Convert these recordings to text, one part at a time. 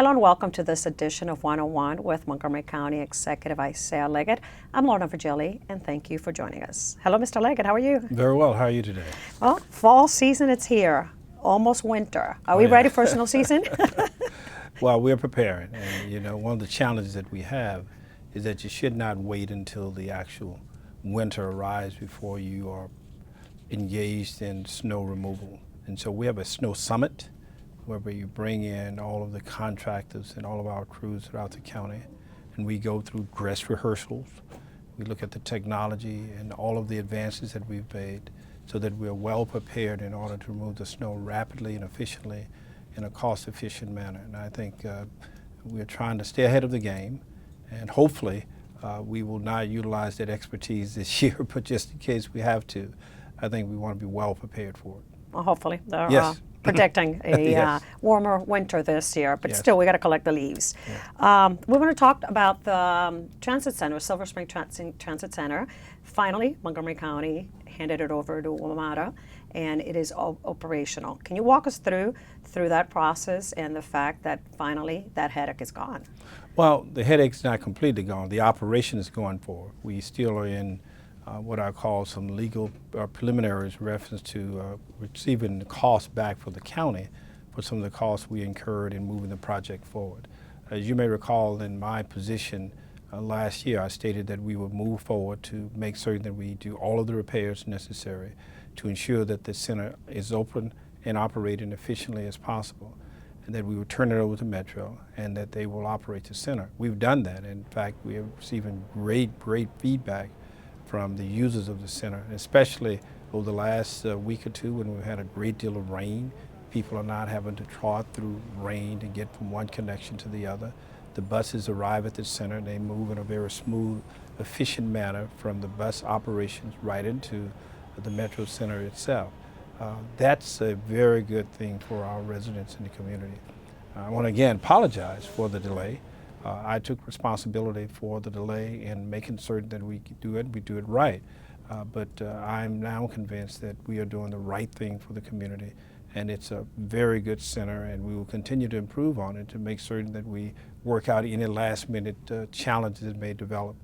Hello and welcome to this edition of 101 with Montgomery County Executive Isaiah Leggett. I'm Lorna Virgili, and thank you for joining us. Hello, Mr. Leggett. How are you? Very well. How are you today? Well, fall season, it's here. Almost winter. Are we ready for snow season? Well, we're preparing. And, you know, one of the challenges that we have is that you should not wait until the actual winter arrives before you are engaged in snow removal. And so we have a snow summit where you bring in all of the contractors and all of our crews throughout the county, and we go through dress rehearsals. We look at the technology and all of the advances that we've made so that we're well prepared in order to remove the snow rapidly and efficiently in a cost-efficient manner. And I think we're trying to stay ahead of the game, and hopefully we will not utilize that expertise this year, but just in case we have to, I think we want to be well prepared for it. Well, hopefully. Yes. Predicting a Yes. Warmer winter this year, but Yes. still we got to collect the leaves. Yeah. We want to talk about the Transit Center, Silver Spring Transit Center. Finally, Montgomery County handed it over to WMATA, and it is operational. Can you walk us through that process and the fact that finally that headache is gone? Well, the headache's not completely gone. The operation is going forward. We still are in what I call some legal preliminaries in reference to receiving the cost back for the county for some of the costs we incurred in moving the project forward. As you may recall, in my position last year, I stated that we would move forward to make certain that we do all of the repairs necessary to ensure that the center is open and operating efficiently as possible, and that we would turn it over to Metro and that they will operate the center. We've done that. In fact, we are receiving great feedback from the users of the center, especially over the last week or two when we've had a great deal of rain. People are not having to trot through rain to get from one connection to the other. The buses arrive at the center. They move in a very smooth, efficient manner from the bus operations right into the Metro Center itself. That's a very good thing for our residents in the community. I want to again apologize for the delay. I took responsibility for the delay in making certain that we do it right. But I'm now convinced that we are doing the right thing for the community, and it's a very good center, and we will continue to improve on it to make certain that we work out any last-minute challenges that may develop.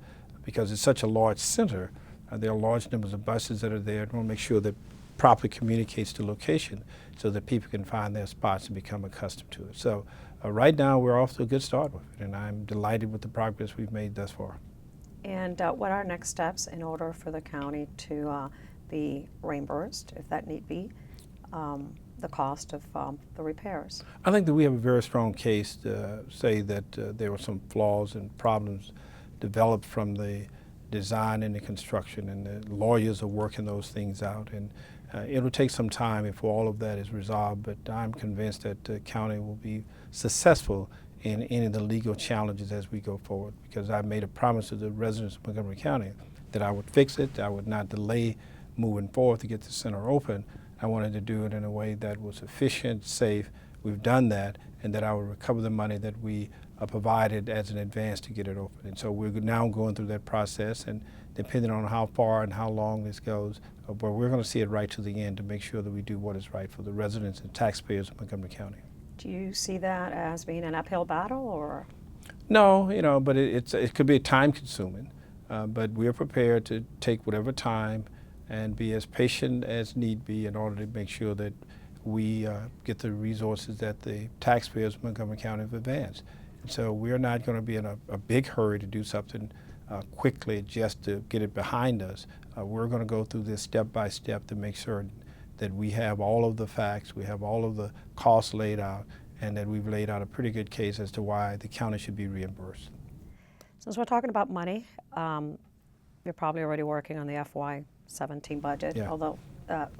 Because it's such a large center, there are large numbers of buses that are there. We want to make sure that properly communicates the location so that people can find their spots and become accustomed to it. So right now we're off to a good start with it, and I'm delighted with the progress we've made thus far. And what are next steps in order for the county to be reimbursed, if that need be, the cost of the repairs? I think that we have a very strong case to say that there were some flaws and problems developed from the design and the construction, and the lawyers are working those things out. And it'll take some time before all of that is resolved, but I'm convinced that the county will be successful in any of the legal challenges as we go forward, because I made a promise to the residents of Montgomery County that I would fix it. I would not delay moving forward to get the center open. I wanted to do it in a way that was efficient, safe. We've done that, and that I would recover the money that we provided as an advance to get it open. And so we're now going through that process, and depending on how far and how long this goes, but we're going to see it right to the end to make sure that we do what is right for the residents and taxpayers of Montgomery County. Do you see that as being an uphill battle, or? No, you know, but it could be time-consuming. But we're prepared to take whatever time and be as patient as need be in order to make sure that we get the resources that the taxpayers of Montgomery County have advanced. And so we're not going to be in a big hurry to do something quickly just to get it behind us. We're going to go through this step by step to make sure that we have all of the facts, we have all of the costs laid out, and that we've laid out a pretty good case as to why the county should be reimbursed. Since we're talking about money, you're probably already working on the FY17 budget, Yeah. although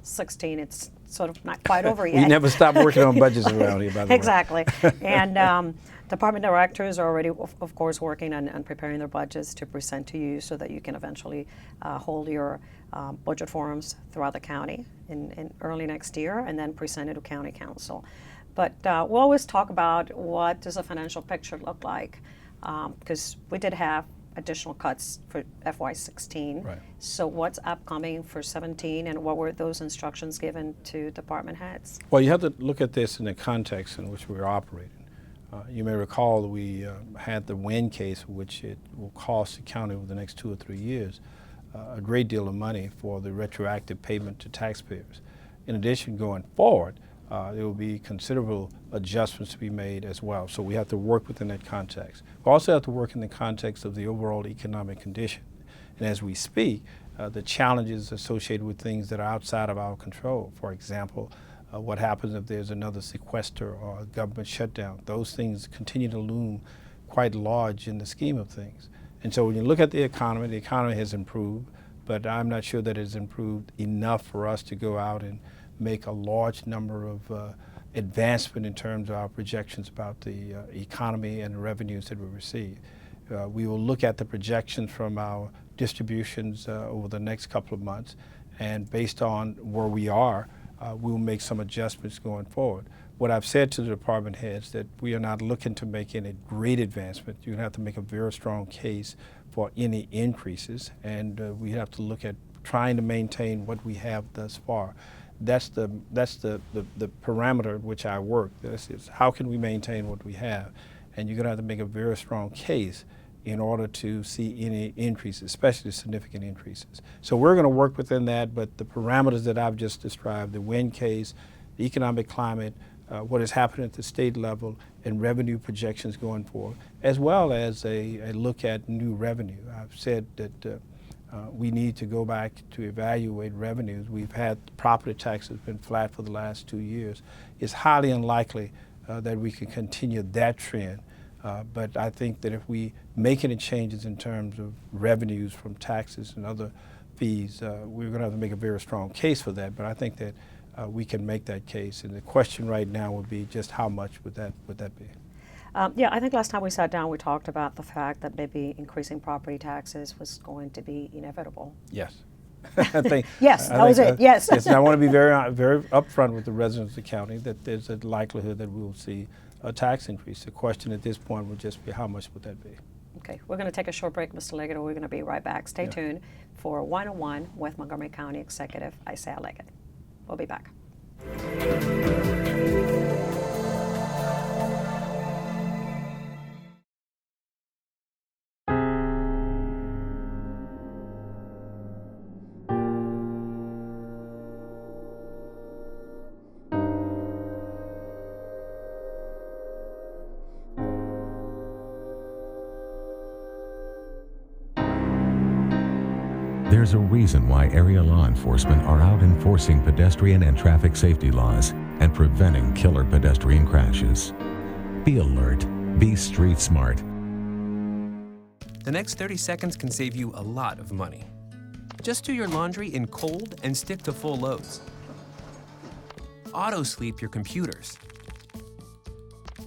16, it's sort of not quite over yet. We never stop working on budgets around here, by the way. Exactly. And department directors are already, of course, working on preparing their budgets to present to you so that you can eventually hold your budget forums throughout the county in early next year and then present it to county council. But we'll always talk about what does a financial picture look like, because we did have additional cuts for FY16. Right. So what's upcoming for 17, and what were those instructions given to department heads? Well, you have to look at this in the context in which we're operating. You may recall that we had the Wynn case, which it will cost the county over the next 2 or 3 years a great deal of money for the retroactive payment to taxpayers. In addition, going forward, there will be considerable adjustments to be made as well. So we have to work within that context. We also have to work in the context of the overall economic condition. And as we speak, the challenges associated with things that are outside of our control. For example, what happens if there's another sequester or a government shutdown? Those things continue to loom quite large in the scheme of things. And so when you look at the economy has improved, but I'm not sure that it's improved enough for us to go out and make a large number of advancement in terms of our projections about the economy and the revenues that we receive. We will look at the projections from our distributions over the next couple of months, and based on where we are, we will make some adjustments going forward. What I've said to the department heads that we are not looking to make any great advancement. You're going to have to make a very strong case for any increases, and we have to look at trying to maintain what we have thus far. That's the parameter which I work. This is how can we maintain what we have, and you're going to have to make a very strong case in order to see any increases, especially significant increases. So we're going to work within that, but the parameters that I've just described, the Wynn case, the economic climate, what is happening at the state level, and revenue projections going forward, as well as a look at new revenue. I've said that we need to go back to evaluate revenues. We've had property taxes been flat for the last 2 years. It's highly unlikely that we can continue that trend. But I think that if we make any changes in terms of revenues from taxes and other fees, we're going to have to make a very strong case for that. But I think that we can make that case. And the question right now would be just how much would that be? Yeah, I think last time we sat down, we talked about the fact that maybe increasing property taxes was going to be inevitable. Yes. I think, yes, that was it. Yes. Yes, and I want to be very upfront with the residents of the county that there's a likelihood that we will see a tax increase. The question at this point would just be how much would that be? Okay, we're going to take a short break, Mr. Leggett, and we're going to be right back. Stay tuned for One-on-One with Montgomery County Executive Isaiah Leggett. We'll be back. There's a reason why area law enforcement are out enforcing pedestrian and traffic safety laws and preventing killer pedestrian crashes. Be alert. Be street smart. The next 30 seconds can save you a lot of money. Just do your laundry in cold and stick to full loads. Auto-sleep your computers.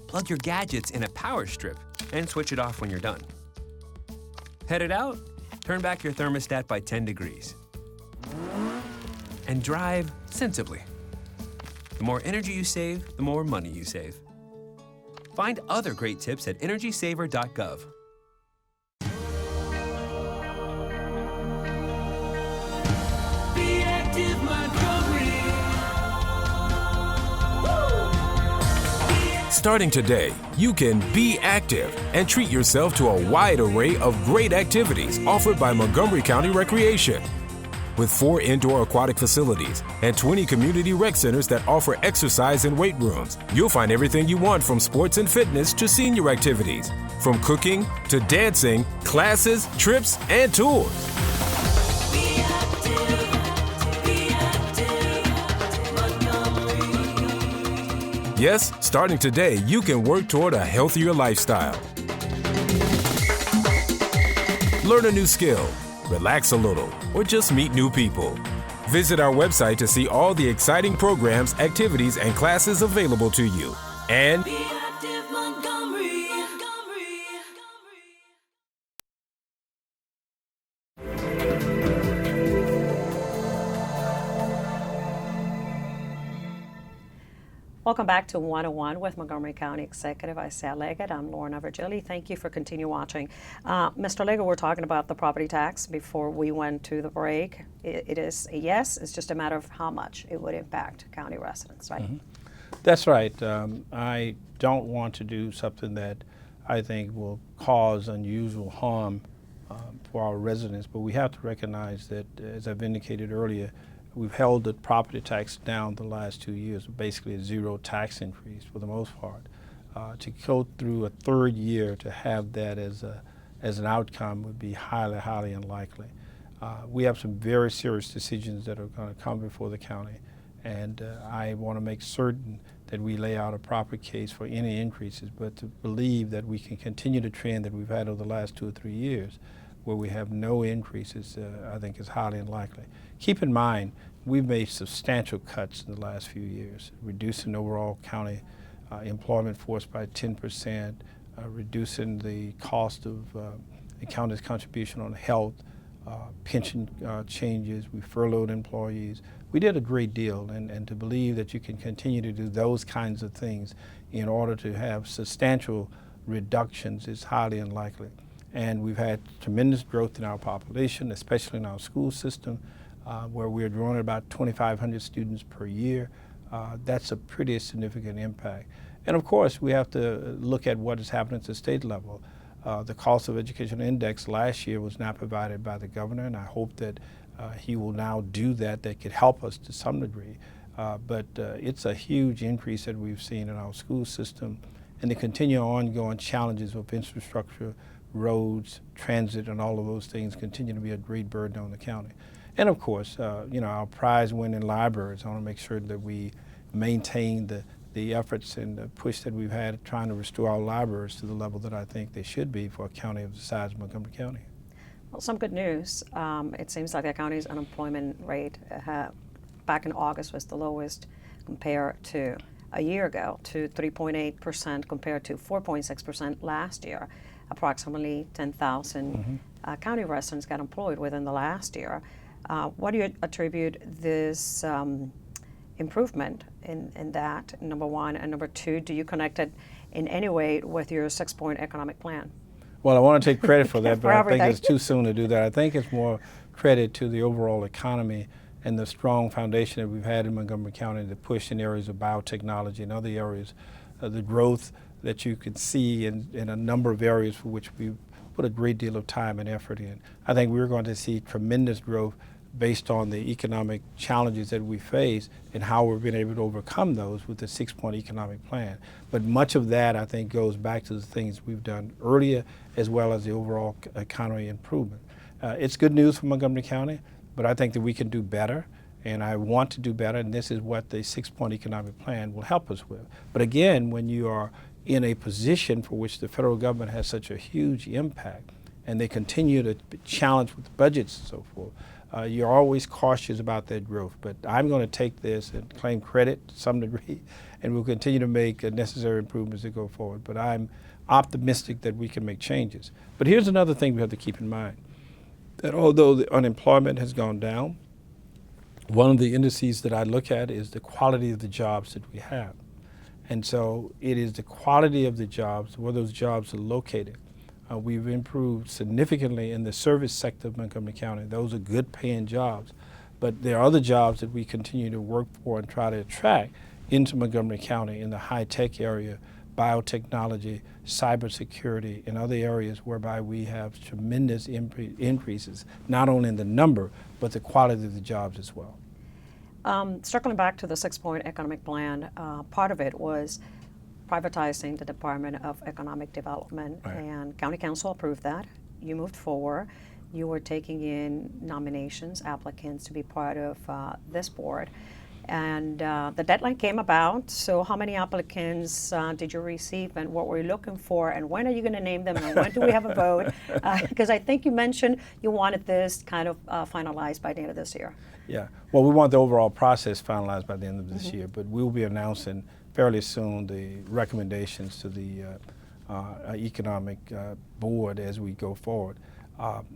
Plug your gadgets in a power strip and switch it off when you're done. Headed out? Turn back your thermostat by 10 degrees. And drive sensibly. The more energy you save, the more money you save. Find other great tips at energysaver.gov. Be active, Montgomery. Starting today, you can be active and treat yourself to a wide array of great activities offered by Montgomery County Recreation. With 4 indoor aquatic facilities and 20 community rec centers that offer exercise and weight rooms, you'll find everything you want from sports and fitness to senior activities, from cooking to dancing, classes, trips, and tours. Be active, Montgomery. Yes, starting today, you can work toward a healthier lifestyle. Learn a new skill, relax a little, or just meet new people. Visit our website to see all the exciting programs, activities, and classes available to you. And Be active, Montgomery. Welcome back to One-on-One with Montgomery County Executive Isaiah Leggett. I'm Lorna Virgili. Thank you for continuing watching. Mr. Leggett, we're talking about the property tax before we went to the break. It is a yes. It's just a matter of how much it would impact county residents, right? That's right. I don't want to do something that I think will cause unusual harm for our residents, but we have to recognize that, as I've indicated earlier, we've held the property tax down the last 2 years, basically a zero tax increase for the most part. To go through a third year to have that as an outcome would be highly, highly unlikely. We have some very serious decisions that are going to come before the county, and I want to make certain that we lay out a proper case for any increases, but to believe that we can continue the trend that we've had over the last 2 or 3 years where we have no increases, I think is highly unlikely. Keep in mind, we've made substantial cuts in the last few years, reducing overall county employment force by 10%, reducing the cost of the county's contribution on health, pension changes. We furloughed employees. We did a great deal, and to believe that you can continue to do those kinds of things in order to have substantial reductions is highly unlikely. And we've had tremendous growth in our population, especially in our school system, where we're growing at about 2,500 students per year. That's a pretty significant impact. And of course, we have to look at what is happening at the state level. The cost of education index last year was not provided by the governor, and I hope that he will now do that. That could help us to some degree. But it's a huge increase that we've seen in our school system, and the continuing ongoing challenges of infrastructure, roads, transit, and all of those things continue to be a great burden on the county. And of course, our prize-winning libraries. I want to make sure that we maintain the efforts and the push that we've had trying to restore our libraries to the level that I think they should be for a county of the size of Montgomery County. Well, some good news. It seems like the county's unemployment rate back in August was the lowest compared to a year ago, to 3.8% compared to 4.6% last year. Approximately 10,000 county residents got employed within the last year. What do you attribute this improvement in that, number one? And number two, do you connect it in any way with your 6-point economic plan? Well, I want to take credit for that, but I think everything. it's too soon to do that. I think it's more credit to the overall economy and the strong foundation that we've had in Montgomery County to push in areas of biotechnology and other areas, the growth that you can see in a number of areas for which we've put a great deal of time and effort in. I think we're going to see tremendous growth based on the economic challenges that we face and how we've been able to overcome those with the 6-point economic plan. But much of that, I think, goes back to the things we've done earlier as well as the overall economy improvement. It's good news for Montgomery County, but I think that we can do better, and I want to do better, and this is what the 6-point economic plan will help us with. But again, when you are in a position for which the federal government has such a huge impact, and they continue to challenge with budgets and so forth, you're always cautious about that growth. But I'm going to take this and claim credit to some degree, and we'll continue to make necessary improvements to go forward. But I'm optimistic that we can make changes. But here's another thing we have to keep in mind, that although the unemployment has gone down, one of the indices that I look at is the quality of the jobs that we have. And so it is the quality of the jobs, where those jobs are located. We've improved significantly in the service sector of Montgomery County. Those are good paying jobs. But there are other jobs that we continue to work for and try to attract into Montgomery County in the high-tech area, biotechnology, cybersecurity, and other areas whereby we have tremendous increases, not only in the number, but the quality of the jobs as well. Circling back to the 6-point economic plan, part of it was privatizing the Department of Economic Development, Right. and County Council approved that. You moved forward. You were taking in nominations, applicants to be part of this board. And the deadline came about, so how many applicants did you receive, and what were you looking for, and when are you going to name them, and when do we have a vote? Because I think you mentioned you wanted this kind of finalized by the end of this year. Yeah, well, we want the overall process finalized by the end of this year, but we'll be announcing fairly soon the recommendations to the economic board as we go forward.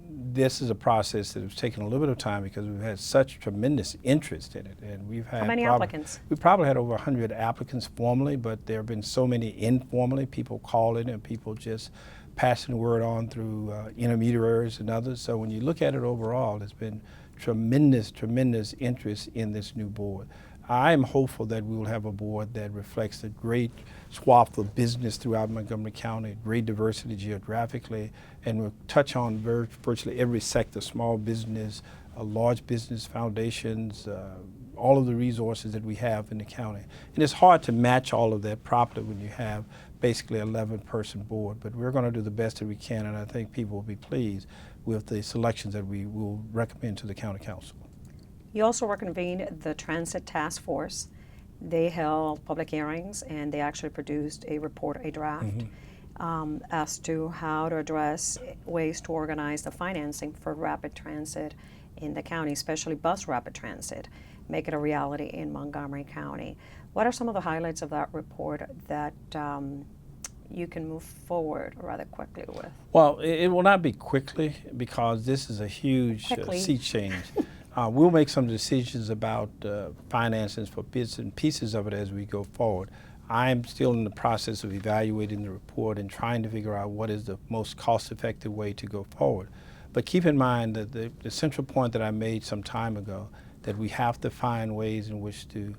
This is a process that has taken a little bit of time because we've had such tremendous interest in it, and we've had How many applicants? We've probably had over 100 applicants formally, but there have been so many informally, people calling and people just passing the word on through intermediaries and others. So when you look at it overall, there's been tremendous interest in this new board. I am hopeful that we will have a board that reflects the great swath of business throughout Montgomery County, great diversity geographically, and will touch on virtually every sector, small business, large business foundations, all of the resources that we have in the county. And it's hard to match all of that properly when you have basically an 11-person board, but we're going to do the best that we can, and I think people will be pleased with the selections that we will recommend to the county council. You also reconvened the Transit Task Force. They held public hearings and they actually produced a report, a draft, as to how to address ways to organize the financing for rapid transit in the county, especially bus rapid transit, make it a reality in Montgomery County. What are some of the highlights of that report that you can move forward rather quickly with? Well, it will not be quickly because this is a huge sea change. We'll make some decisions about finances for bits and pieces of it as we go forward. I'm still in the process of evaluating the report and trying to figure out what is the most cost-effective way to go forward. But keep in mind that the central point that I made some time ago, that we have to find ways in which to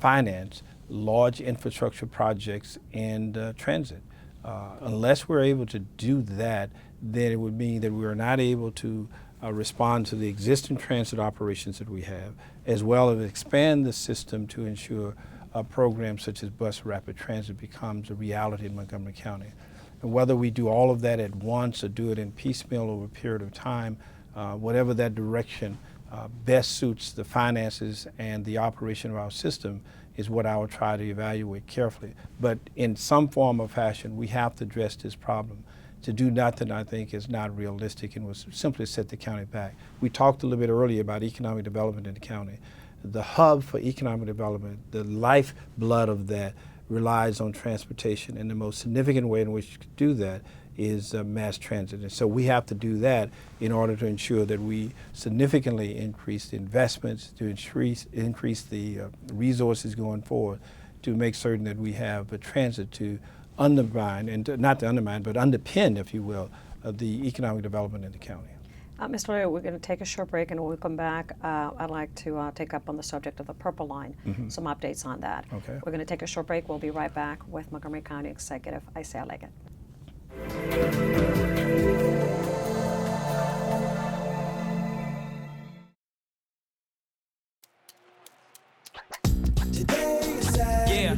finance large infrastructure projects and transit. Unless we're able to do that, then it would mean that we are not able to respond to the existing transit operations that we have, as well as expand the system to ensure programs such as bus rapid transit becomes a reality in Montgomery County. And whether we do all of that at once or do it in piecemeal over a period of time, whatever that direction best suits the finances and the operation of our system is what I will try to evaluate carefully. But in some form or fashion, we have to address this problem. To do nothing, I think, is not realistic and will simply set the county back. We talked a little bit earlier about economic development in the county. The hub for economic development, the lifeblood of that, relies on transportation, and the most significant way in which to do that is mass transit. And so we have to do that in order to ensure that we significantly increase the investments, to increase the resources going forward, to make certain that we have a transit to undermine, and not to undermine, but underpin, if you will, the economic development in the county. Mr. Lawyer, we're going to take a short break, and when we come back, I'd like to take up on the subject of the Purple Line, some updates on that. Okay. We're going to take a short break. We'll be right back with Montgomery County Executive Isaiah Leggett. Yeah,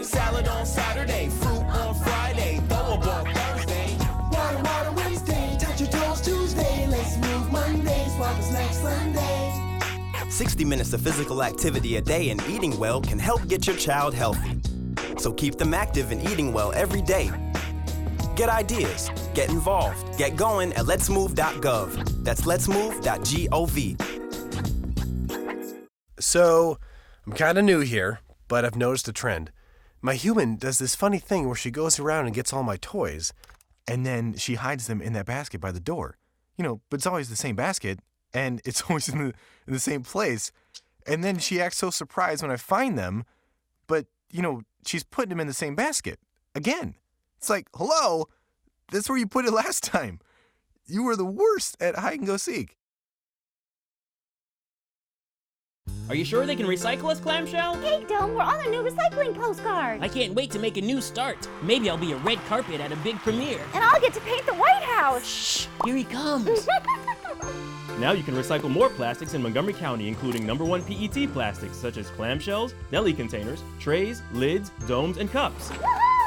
salad on Saturday, fruit on Friday, throw a ball Thursday. Water Wednesday, touch your toes Tuesday. Let's move Monday, swap us next Sunday. 60 minutes of physical activity a day and eating well can help get your child healthy. So keep them active and eating well every day. Get ideas, get involved, get going at letsmove.gov. That's letsmove.gov. So, I'm kind of new here, but I've noticed a trend. My human does this funny thing where she goes around and gets all my toys, and then she hides them in that basket by the door. You know, but it's always the same basket, and it's always in the same place. And then she acts so surprised when I find them, but, you know, she's putting them in the same basket. Again. It's like, hello, that's where you put it last time. You were the worst at hide and go seek. Are you sure they can recycle us, Clamshell? Hey, Dome, we're on a new recycling postcard. I can't wait to make a new start. Maybe I'll be a red carpet at a big premiere. And I'll get to paint the White House. Shh, here he comes. Now you can recycle more plastics in Montgomery County, including #1 PET plastics such as clamshells, deli containers, trays, lids, domes, and cups.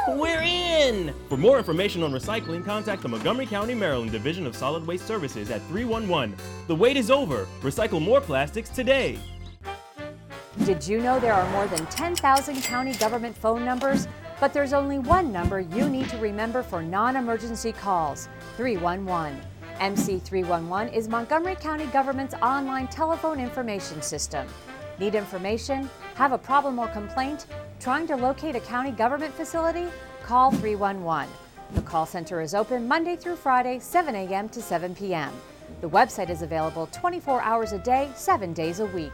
We're in! For more information on recycling, contact the Montgomery County, Maryland Division of Solid Waste Services at 311. The wait is over. Recycle more plastics today. Did you know there are more than 10,000 county government phone numbers? But there's only one number you need to remember for non-emergency calls, 311. MC311 is Montgomery County government's online telephone information system. Need information? Have a problem or complaint? Trying to locate a county government facility? Call 311. The call center is open Monday through Friday, 7 a.m. to 7 p.m. The website is available 24 hours a day, 7 days a week.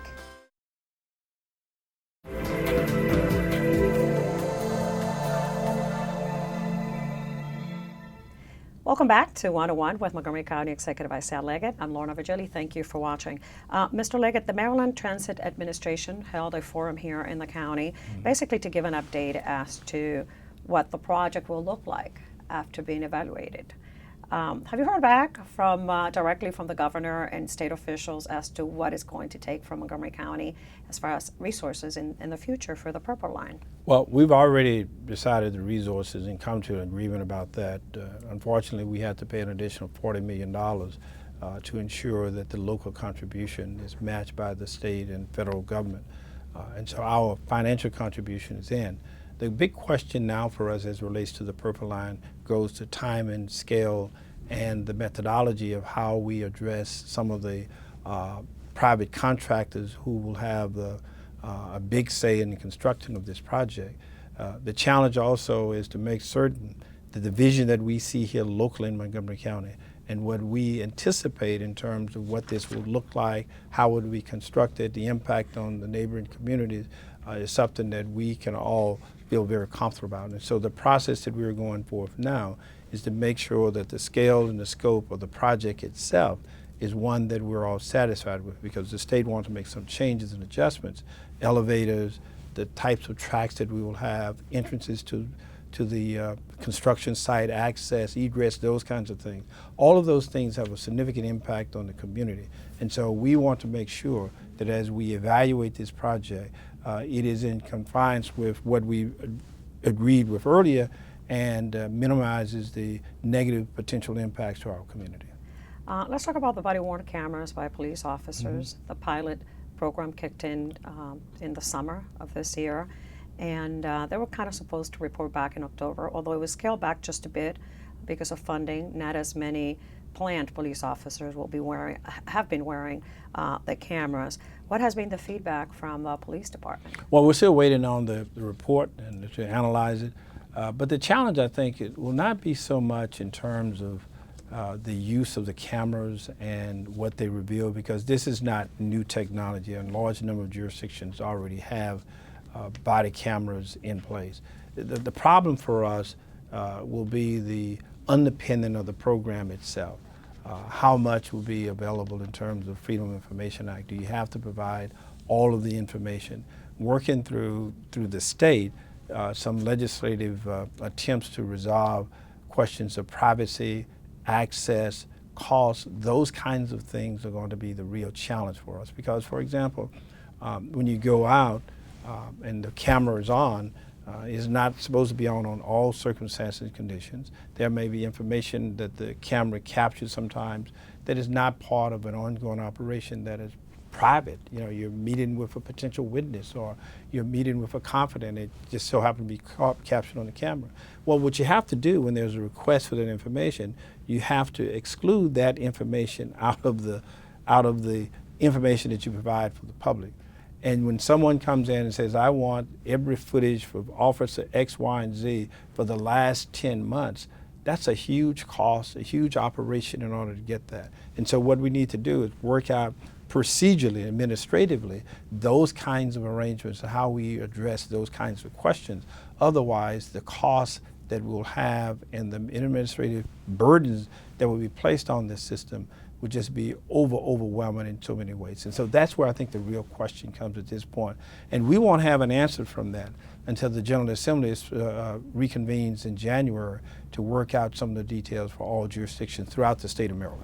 Welcome back to 101 with Montgomery County Executive Vice Al Leggett. I'm Lorna Virgili. Thank you for watching. Mr. Leggett, the Maryland Transit Administration held a forum here in the county, basically to give an update as to what the project will look like after being evaluated. Have you heard back from directly from the governor and state officials as to what it's going to take from Montgomery County as far as resources in the future for the Purple Line? Well, we've already decided the resources and come to an agreement about that. Unfortunately, we had to pay an additional $40 million to ensure that the local contribution is matched by the state and federal government. And so our financial contribution is in. The big question now for us as it relates to the Purple Line goes to time and scale and the methodology of how we address some of the private contractors who will have a big say in the construction of this project. The challenge also is to make certain that the vision that we see here locally in Montgomery County and what we anticipate in terms of what this will look like, how would we construct it, the impact on the neighboring communities is something that we can all feel very comfortable about. And so the process that we're going forth now is to make sure that the scale and the scope of the project itself is one that we're all satisfied with, because the state wants to make some changes and adjustments, elevators, the types of tracks that we will have, entrances to the construction site, access, egress, those kinds of things. All of those things have a significant impact on the community. And so we want to make sure that as we evaluate this project, it is in compliance with what we agreed with earlier and minimizes the negative potential impacts to our community. Let's talk about the body-worn cameras by police officers. The pilot program kicked in the summer of this year, and they were kind of supposed to report back in October, although it was scaled back just a bit because of funding. Not as many planned police officers have been wearing the cameras. What has been the feedback from the police department? Well, we're still waiting on the report and to analyze it. But the challenge, I think, it will not be so much in terms of the use of the cameras and what they reveal, because this is not new technology. A large number of jurisdictions already have body cameras in place. The problem for us will be the underpinning of the program itself. How much will be available in terms of Freedom of Information Act? Do you have to provide all of the information? Working through the state, some legislative attempts to resolve questions of privacy, access, cost, those kinds of things are going to be the real challenge for us. Because, for example, when you go out and the camera is on, is not supposed to be on all circumstances and conditions. There may be information that the camera captures sometimes that is not part of an ongoing operation that is private. You know, you're meeting with a potential witness or you're meeting with a confidant. It just so happens to be captured on the camera. Well, what you have to do when there's a request for that information, you have to exclude that information out of the information that you provide for the public. And when someone comes in and says, I want every footage for Officer X, Y, and Z for the last 10 months, that's a huge cost, a huge operation in order to get that. And so what we need to do is work out procedurally, administratively, those kinds of arrangements, how we address those kinds of questions. Otherwise, the costs that we'll have and the administrative burdens that will be placed on this system would just be overwhelming in so many ways. And so that's where I think the real question comes at this point. And we won't have an answer from that until the General Assembly reconvenes in January to work out some of the details for all jurisdictions throughout the state of Maryland.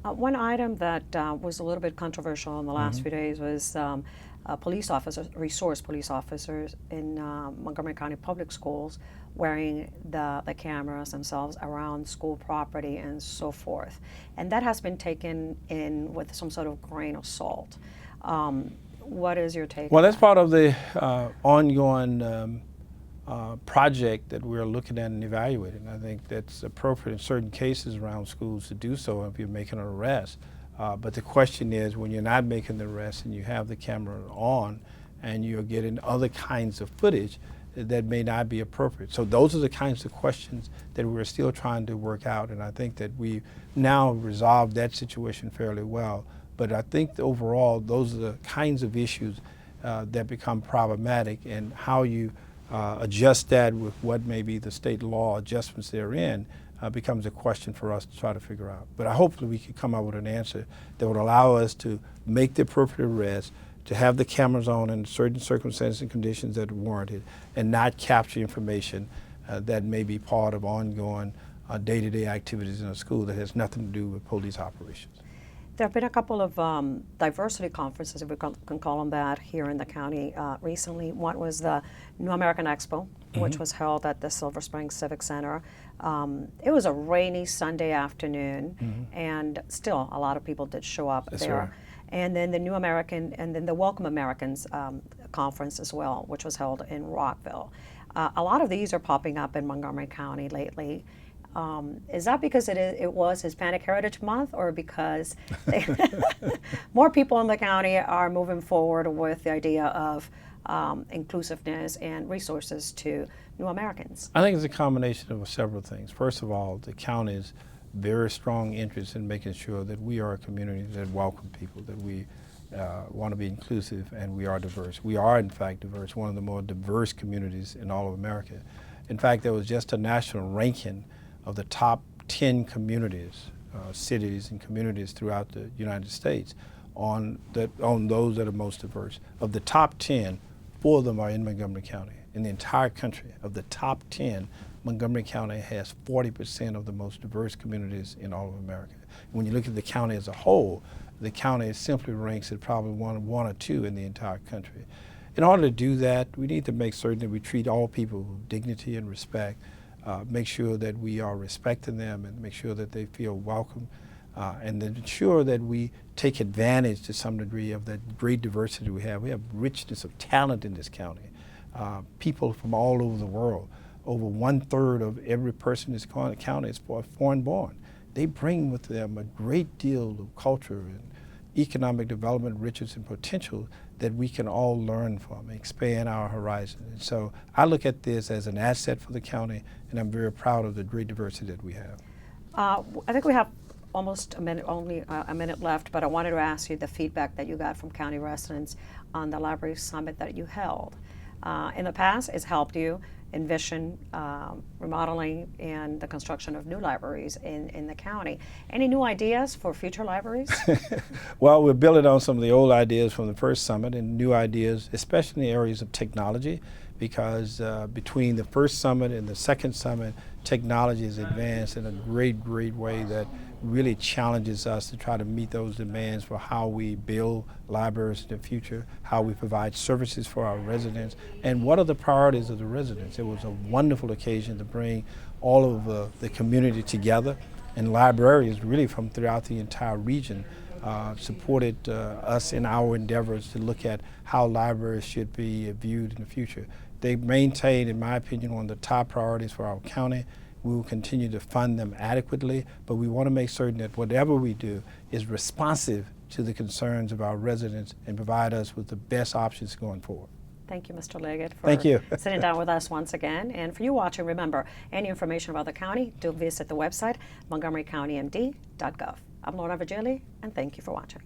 One item that was a little bit controversial in the last few days was police officers, resource police officers in Montgomery County Public Schools wearing the cameras themselves around school property and so forth. And that has been taken in with some sort of grain of salt. What is your take? Well, that's part of the ongoing project that we're looking at and evaluating. I think that's appropriate in certain cases around schools to do so if you're making an arrest. But the question is, when you're not making the arrest and you have the camera on and you're getting other kinds of footage, that may not be appropriate. So those are the kinds of questions that we're still trying to work out, and I think that we now resolved that situation fairly well. But I think overall, those are the kinds of issues that become problematic, and how you adjust that with what may be the state law adjustments therein becomes a question for us to try to figure out. But hopefully we can come up with an answer that would allow us to make the appropriate arrest, to have the cameras on in certain circumstances and conditions that are warranted, and not capture information that may be part of ongoing day-to-day activities in a school that has nothing to do with police operations. There have been a couple of diversity conferences, if we can call them that, here in the county recently. One was the New American Expo, which was held at the Silver Springs Civic Center. It was a rainy Sunday afternoon, and still a lot of people did show up there. Right. And then the New American, and then the Welcome Americans conference as well, which was held in Rockville. A lot of these are popping up in Montgomery County lately. Is that because it was Hispanic Heritage Month, or because more people in the county are moving forward with the idea of inclusiveness and resources to new Americans? I think it's a combination of several things. First of all, the county's very strong interest in making sure that we are a community that welcome people, that we want to be inclusive, and we are diverse. We are, in fact, diverse, one of the more diverse communities in all of America. In fact, there was just a national ranking of the top 10 communities, cities and communities throughout the United States on those that are most diverse. Of the top 10, 4 of them are in Montgomery County. In the entire country, of the top 10, Montgomery County has 40% of the most diverse communities in all of America. When you look at the county as a whole, the county simply ranks at probably one or two in the entire country. In order to do that, we need to make certain that we treat all people with dignity and respect, make sure that we are respecting them, and make sure that they feel welcome, and then ensure that we take advantage to some degree of that great diversity we have. We have richness of talent in this county, people from all over the world. Over 1/3 of every person in this county is foreign born. They bring with them a great deal of culture and economic development, riches, and potential that we can all learn from, expand our horizon. And so I look at this as an asset for the county, and I'm very proud of the great diversity that we have. I think we have almost a minute, only a minute left, but I wanted to ask you the feedback that you got from county residents on the library summit that you held. In the past, it's helped you envision remodeling and the construction of new libraries in the county. Any new ideas for future libraries? Well, we're building on some of the old ideas from the first summit and new ideas, especially in the areas of technology, because between the first summit and the second summit, technology has advanced in a great way that really challenges us to try to meet those demands for how we build libraries in the future, how we provide services for our residents, and what are the priorities of the residents. It was a wonderful occasion to bring all of the community together, and librarians really from throughout the entire region supported us in our endeavors to look at how libraries should be viewed in the future. They maintain, in my opinion, one of the top priorities for our county. We will continue to fund them adequately, but we want to make certain that whatever we do is responsive to the concerns of our residents and provide us with the best options going forward. Thank you, Mr. Liggett, for Thank you. sitting down with us once again. And for you watching, remember, any information about the county, do visit the website, montgomerycountymd.gov. I'm Laura Virgili, and thank you for watching.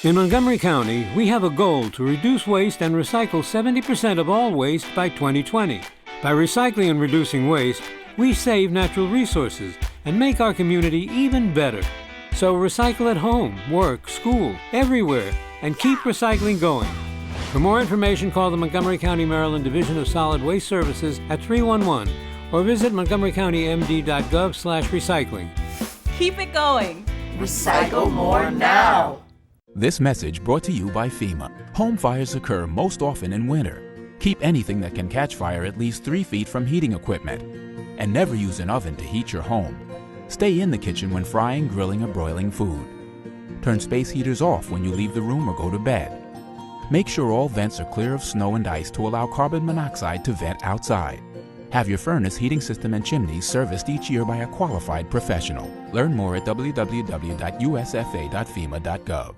In Montgomery County, we have a goal to reduce waste and recycle 70% of all waste by 2020. By recycling and reducing waste, we save natural resources and make our community even better. So recycle at home, work, school, everywhere, and keep recycling going. For more information, call the Montgomery County, Maryland Division of Solid Waste Services at 311 or visit montgomerycountymd.gov/recycling. Keep it going. Recycle more now. This message brought to you by FEMA. Home fires occur most often in winter. Keep anything that can catch fire at least 3 feet from heating equipment. And never use an oven to heat your home. Stay in the kitchen when frying, grilling, or broiling food. Turn space heaters off when you leave the room or go to bed. Make sure all vents are clear of snow and ice to allow carbon monoxide to vent outside. Have your furnace, heating system, and chimneys serviced each year by a qualified professional. Learn more at www.usfa.fema.gov.